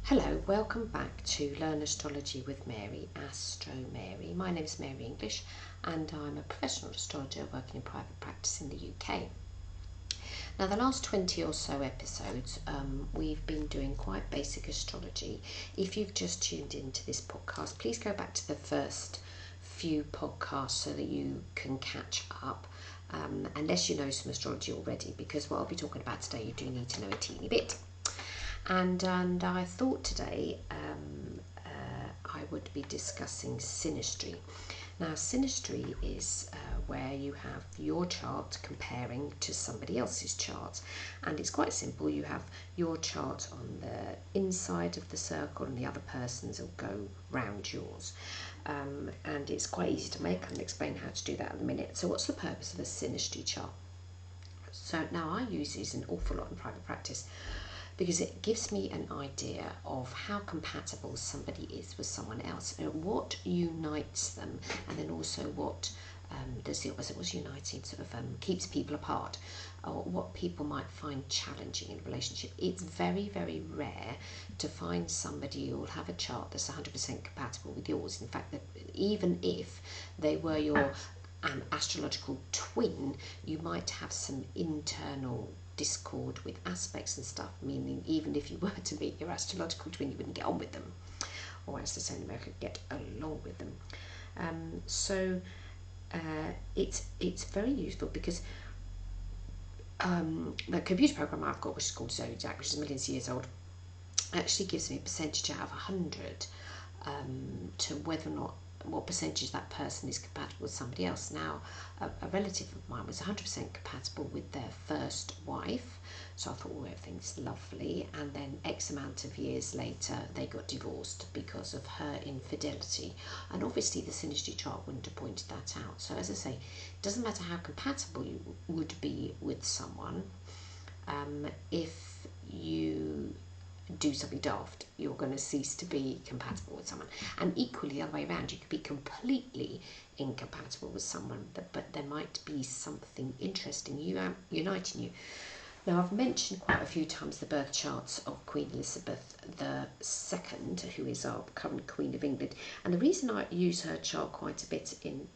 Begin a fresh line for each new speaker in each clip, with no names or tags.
Hello, welcome back to Learn Astrology with Mary, Astro Mary. My name is Mary English and I'm a professional astrologer working in private practice in the UK. Now the last 20 or so episodes we've been doing quite basic astrology. If you've just tuned into this podcast, please go back to the first few podcasts so that you can catch up, unless you know some astrology already, because what I'll be talking about today you do need to know a teeny bit. And I thought today I would be discussing Sinistry. Now Sinistry is where you have your chart comparing to somebody else's chart, and it's quite simple. You have your chart on the inside of the circle and the other person's will go round yours, and it's quite easy to make. I'll explain how to do that in a minute. So what's the purpose of a Sinistry chart? So now I use these an awful lot in private practice, because it gives me an idea of how compatible somebody is with someone else, and what unites them, and then also what does the opposite, what's uniting, sort of keeps people apart, or what people might find challenging in a relationship. It's very, very rare to find somebody who will have a chart that's 100% compatible with yours. In fact, that even if they were your astrological twin, you might have some internal discord with aspects and stuff, meaning even if you were to meet your astrological twin, you wouldn't get on with them, or as they say in America, get along with them. So it's very useful, because the computer program I've got, which is called Zodiac, which is millions of years old, actually gives me a percentage out of 100 to whether or not, what percentage that person is compatible with somebody else. Now, a relative of mine was 100% compatible with their first wife, so I thought, oh, everything's lovely, and then X amount of years later they got divorced because of her infidelity, and obviously the Sinistry chart wouldn't have pointed that out. So as I say, it doesn't matter how compatible you would be with someone, if you do something daft, you're going to cease to be compatible with someone. And equally the other way around, you could be completely incompatible with someone, but there might be something interesting uniting you. Now, I've mentioned quite a few times the birth charts of Queen Elizabeth II, who is our current Queen of England. And the reason I use her chart quite a bit in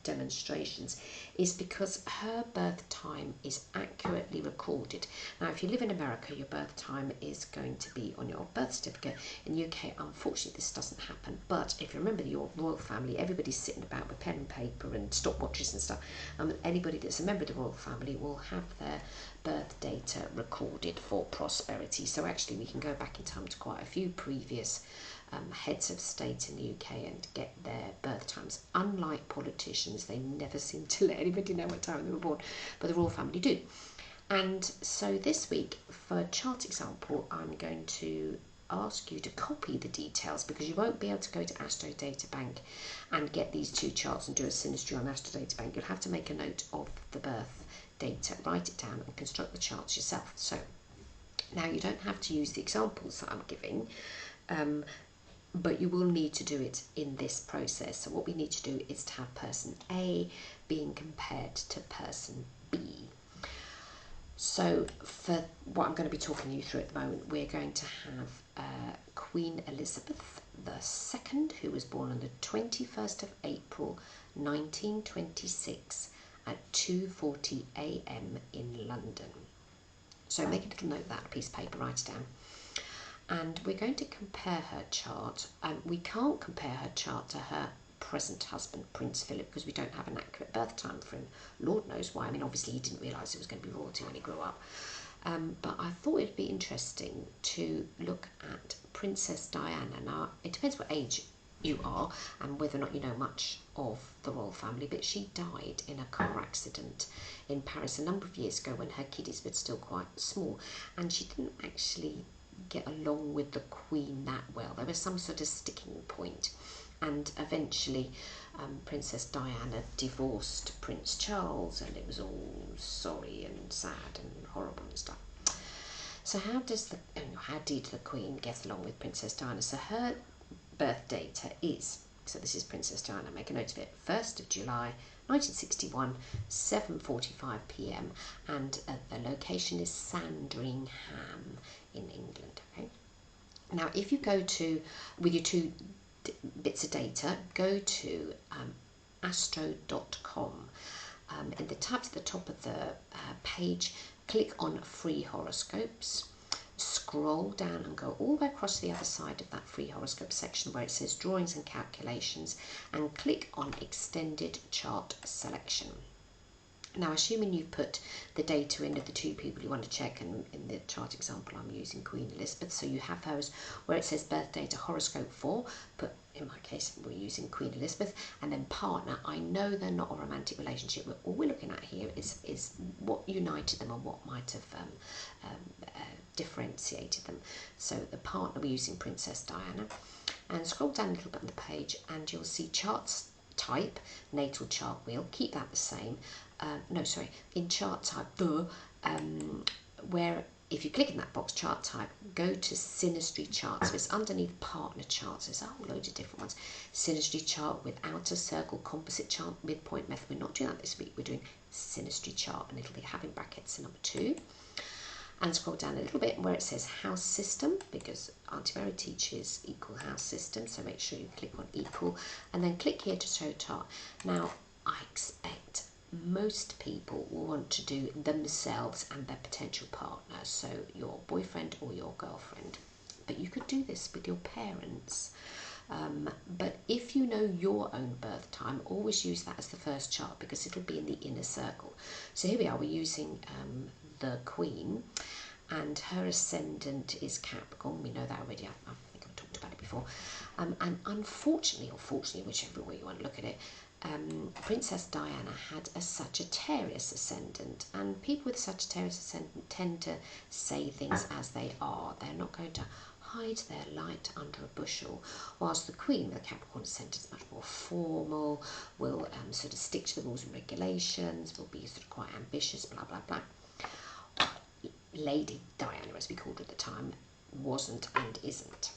demonstrations is because her birth time is accurately recorded. Now, if you live in America, your birth time is going to be on your birth certificate. In the UK, unfortunately, this doesn't happen. But if you remember your royal family, everybody's sitting about with pen and paper and stopwatches and stuff. Anybody that's a member of the royal family will have their birth data recorded for prosperity. So actually we can go back in time to quite a few previous heads of state in the UK and get their birth times. Unlike politicians, they never seem to let anybody know what time they were born, but the royal family do. And so this week, for a chart example, I'm going to ask you to copy the details, because you won't be able to go to Astro Databank and get these two charts and do a Sinistry on Astro Databank. You'll have to make a note of the birth data, write it down and construct the charts yourself. So now you don't have to use the examples that I'm giving, but you will need to do it in this process. So what we need to do is to have person A being compared to person B. So for what I'm going to be talking you through at the moment, we're going to have Queen Elizabeth II, who was born on the 21st of April 1926 at 2:40 a.m. in London. So make a little note of that, a piece of paper, write it down. And we're going to compare her chart. We can't compare her chart to her present husband, Prince Philip, because we don't have an accurate birth time for him. Lord knows why. I mean, obviously he didn't realise it was going to be royalty when he grew up. But I thought it'd be interesting to look at Princess Diana. Now, it depends what age you are and whether or not you know much of the royal family, but she died in a car accident in Paris a number of years ago when her kiddies were still quite small, and she didn't actually get along with the Queen that well. There was some sort of sticking point, and eventually Princess Diana divorced Prince Charles, and it was all sorry and sad and horrible and stuff. So how did the Queen get along with Princess Diana? So her birth data is, so this is Princess Diana, make a note of it, 1st of July 1961, 7:45 p.m, and the location is Sandringham in England. Okay. Now, if you go to, with your two bits of data, go to astro.com. In the tabs at the top of the page, click on free horoscopes, scroll down and go all the way across to the other side of that free horoscope section where it says drawings and calculations, and click on extended chart selection. Now, assuming you've put the data in of the two people you want to check, and in the chart example I'm using Queen Elizabeth, so you have hers where it says birth data horoscope for, but in my case we're using Queen Elizabeth, and then partner. I know they're not a romantic relationship, but all we're looking at here is what united them and what might have differentiated them. So the partner, we're using Princess Diana, and scroll down a little bit on the page and you'll see charts type, natal chart wheel, keep that the same. In chart type, where if you click in that box, chart type, go to Sinistry chart. So it's underneath partner charts. There's a whole load of different ones. Sinistry chart with outer circle, composite chart, midpoint method. We're not doing that this week. We're doing Sinistry chart, and it'll be having brackets number 2. And scroll down a little bit where it says house system, because Auntie Mary teaches equal house system. So make sure you click on equal, and then click here to show chart. Now, I expect most people will want to do themselves and their potential partner, so your boyfriend or your girlfriend, but you could do this with your parents. But if you know your own birth time, always use that as the first chart, because it'll be in the inner circle. So here we are, we're using the Queen, and her ascendant is Capricorn. We know that already. I think I've talked about it before. And unfortunately, or fortunately, whichever way you want to look at it, Princess Diana had a Sagittarius ascendant, and people with Sagittarius ascendant tend to say things as they are. They're not going to hide their light under a bushel, whilst the Queen with a Capricorn ascendant is much more formal, will sort of stick to the rules and regulations, will be sort of quite ambitious, blah, blah, blah. Lady Diana, as we called her at the time, wasn't and isn't.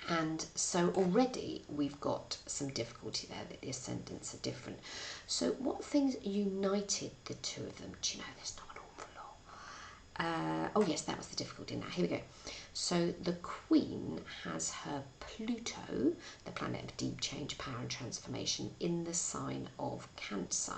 And so already we've got some difficulty there, that the ascendants are different. So what things united the two of them? Do you know, there's not an awful lot. Oh yes, that was the difficulty. Now, here we go. So the Queen has her Pluto, the planet of deep change, power and transformation, in the sign of Cancer.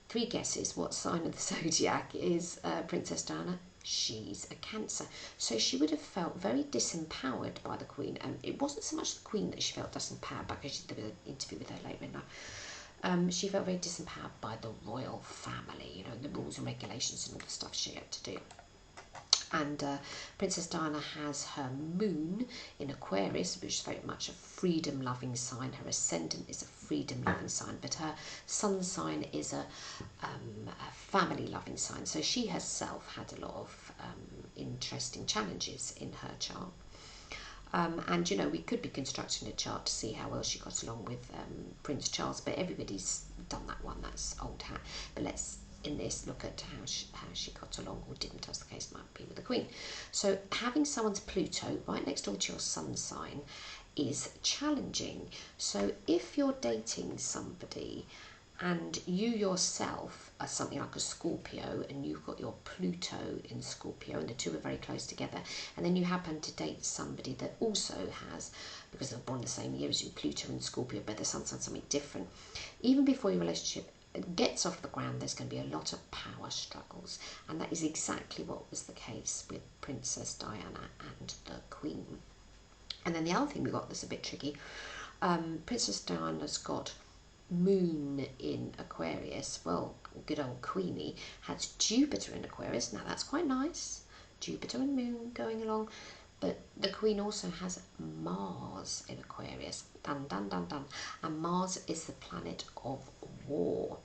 3 guesses. What sign of the zodiac is Princess Diana? She's a Cancer. So she would have felt very disempowered by the Queen. And it wasn't so much the Queen that she felt disempowered by, because there was an interview with her later in life. She felt very disempowered by the royal family, you know, the rules and regulations and all the stuff she had to do. And Princess Diana has her moon in Aquarius, which is very much a freedom-loving sign. Her ascendant is a freedom-loving sign, but her sun sign is a family-loving sign. So she herself had a lot of interesting challenges in her chart. And, you know, we could be constructing a chart to see how well she got along with Prince Charles, but everybody's done that one. That's old hat. But let's, in this, look at how she got along or didn't, as the case might be with the Queen. So having someone's Pluto right next door to your sun sign is challenging. So if you're dating somebody and you yourself are something like a Scorpio, and you've got your Pluto in Scorpio, and the two are very close together, and then you happen to date somebody that also has, because they're born the same year as you, Pluto and Scorpio, but their sun sign something different, even before your relationship gets off the ground, there's going to be a lot of power struggles, and that is exactly what was the case with Princess Diana and the Queen. And then the other thing we got that's a bit tricky, Princess Diana's got moon in Aquarius. Well, good old Queenie has Jupiter in Aquarius. Now that's quite nice, Jupiter and moon going along, but the Queen also has Mars in Aquarius. Dun, dun, dun, dun. And Mars is the planet of war.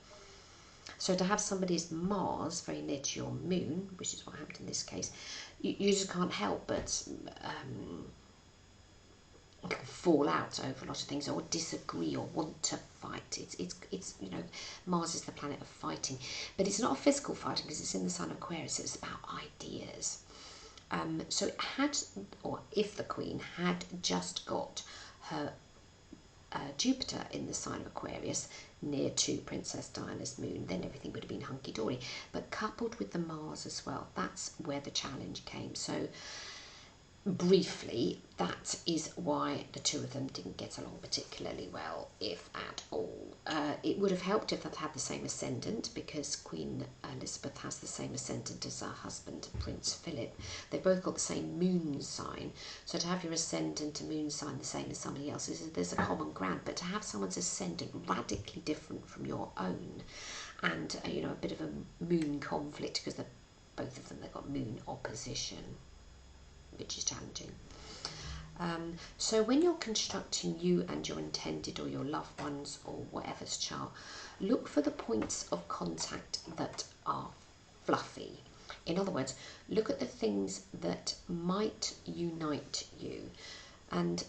So to have somebody's Mars very near to your moon, which is what happened in this case, you just can't help but fall out over a lot of things, or disagree, or want to fight. It's you know, Mars is the planet of fighting, but it's not a physical fighting, because it's in the sign of Aquarius. So it's about ideas. So it had, or if the Queen had just got her Jupiter in the sign of Aquarius near to Princess Diana's moon, then everything would have been hunky-dory. But coupled with the Mars as well, that's where the challenge came. So briefly, that is why the two of them didn't get along particularly well, if at all. It would have helped if they'd had the same ascendant, because Queen Elizabeth has the same ascendant as her husband, Prince Philip. They've both got the same moon sign, so to have your ascendant and moon sign the same as somebody else's, there's a common ground. But to have someone's ascendant radically different from your own, and a bit of a moon conflict, because both of them, they've got moon opposition, which is challenging. So when you're constructing you and your intended or your loved ones or whatever's chart, look for the points of contact that are fluffy. In other words, look at the things that might unite you. And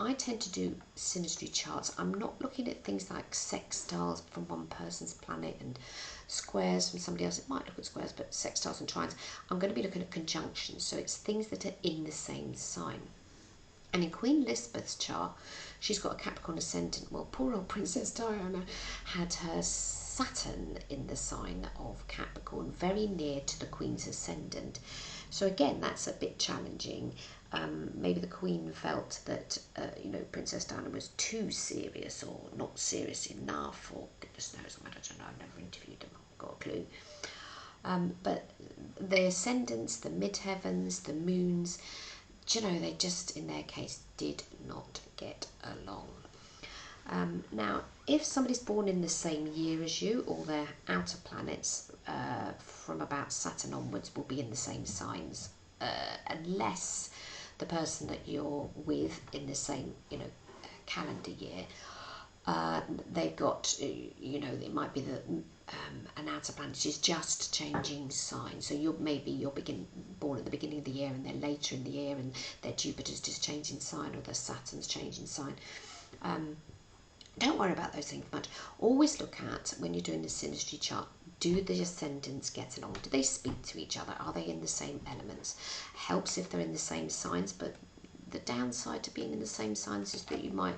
I tend to do Sinistry charts. I'm not looking at things like sextiles from one person's planet and squares from somebody else. It might look at squares, but sextiles and trines. I'm going to be looking at conjunctions. So it's things that are in the same sign. And in Queen Elizabeth's chart, she's got a Capricorn ascendant. Well, poor old Princess Diana had her Saturn in the sign of Capricorn, very near to the Queen's ascendant. So again, that's a bit challenging. Maybe the Queen felt that Princess Diana was too serious or not serious enough, or goodness knows, I don't know, I've never interviewed them, I've got a clue. But the ascendants, the midheavens, the moons, they just, in their case, did not get along. Now, if somebody's born in the same year as you, all their outer planets from about Saturn onwards will be in the same signs, unless the person that you're with in the same, calendar year, they've got, it might be that an outer planet is just changing sign. So you're born at the beginning of the year and then later in the year, and their Jupiter's just changing sign or their Saturn's changing sign. Don't worry about those things much. Always look at, when you're doing the Sinistry chart, do the ascendants get along? Do they speak to each other? Are they in the same elements? Helps if they're in the same signs, but the downside to being in the same signs is that you might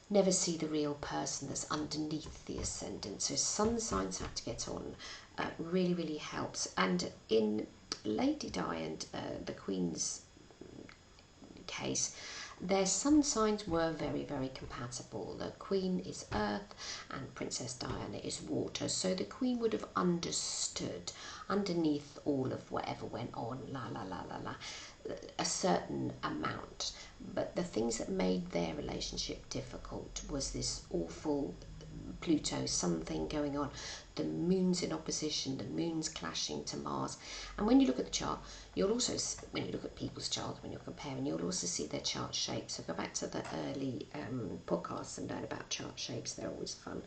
never see the real person that's underneath the ascendant. So sun signs have to get on. Really, really helps. And in Lady Di and the Queen's case, their sun signs were very, very compatible. The Queen is Earth and Princess Diana is Water. So the Queen would have understood underneath all of whatever went on, a certain amount. But the things that made their relationship difficult was this awful Pluto sun thing going on, the moon's in opposition, the moon's clashing to Mars. And when you look at the chart, you'll also, when you look at people's charts, when you're comparing, you'll also see their chart shapes. So go back to the early podcasts and learn about chart shapes. They're always fun.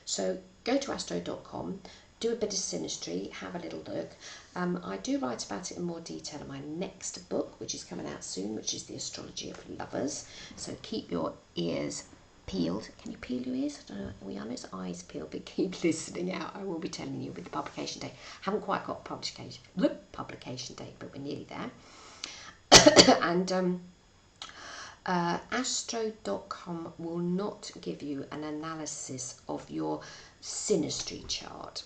So go to astro.com, do a bit of Sinistry, have a little look. I do write about it in more detail in my next book, which is coming out soon, which is the Astrology of Lovers. So keep your ears peeled. Can you peel your ears? I don't know. We are his eyes peeled, but keep listening out. I will be telling you with the publication date. Haven't quite got publication date, but we're nearly there. And astro.com will not give you an analysis of your Sinistry chart.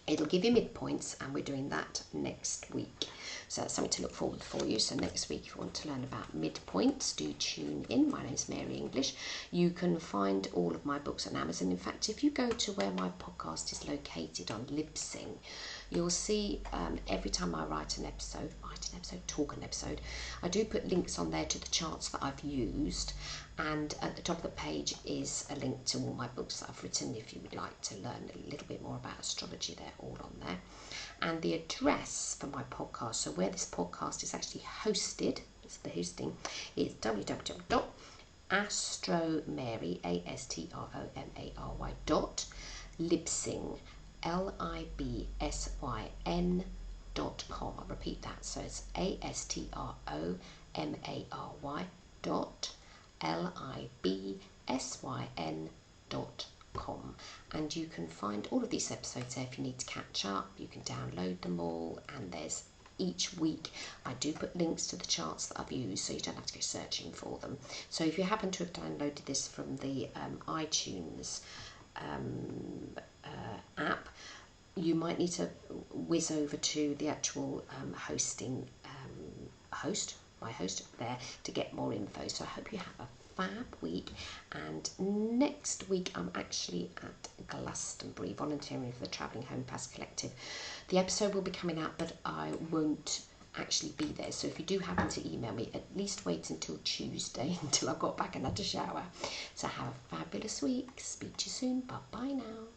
It'll give you midpoints, and we're doing that next week. So that's something to look forward for you. So next week, if you want to learn about midpoints, do tune in. My name's Mary English. You can find all of my books on Amazon. In fact, if you go to where my podcast is located on Libsyn, you'll see every time I talk an episode, I do put links on there to the charts that I've used, and at the top of the page is a link to all my books that I've written. If you would like to learn a little bit more about astrology, they're all on there. And the address for my podcast, so where this podcast is actually hosted, it's the hosting, is www.astromary, astromary.libsyn, libsyn.com. I'll repeat that. So it's astromary.libsyn.com. And you can find all of these episodes there if you need to catch up. You can download them all, and there's each week I do put links to the charts that I've used, so you don't have to go searching for them. So if you happen to have downloaded this from the iTunes app, you might need to whiz over to the actual hosting host, my host there to get more info. So I hope you have a fab week, and next week I'm actually at Glastonbury volunteering for the Travelling Home Pass Collective. The episode will be coming out, but I won't actually be there, so if you do happen to email me, at least wait until Tuesday until I've got back and had a shower. So have a fabulous week. Speak to you soon. Bye bye now.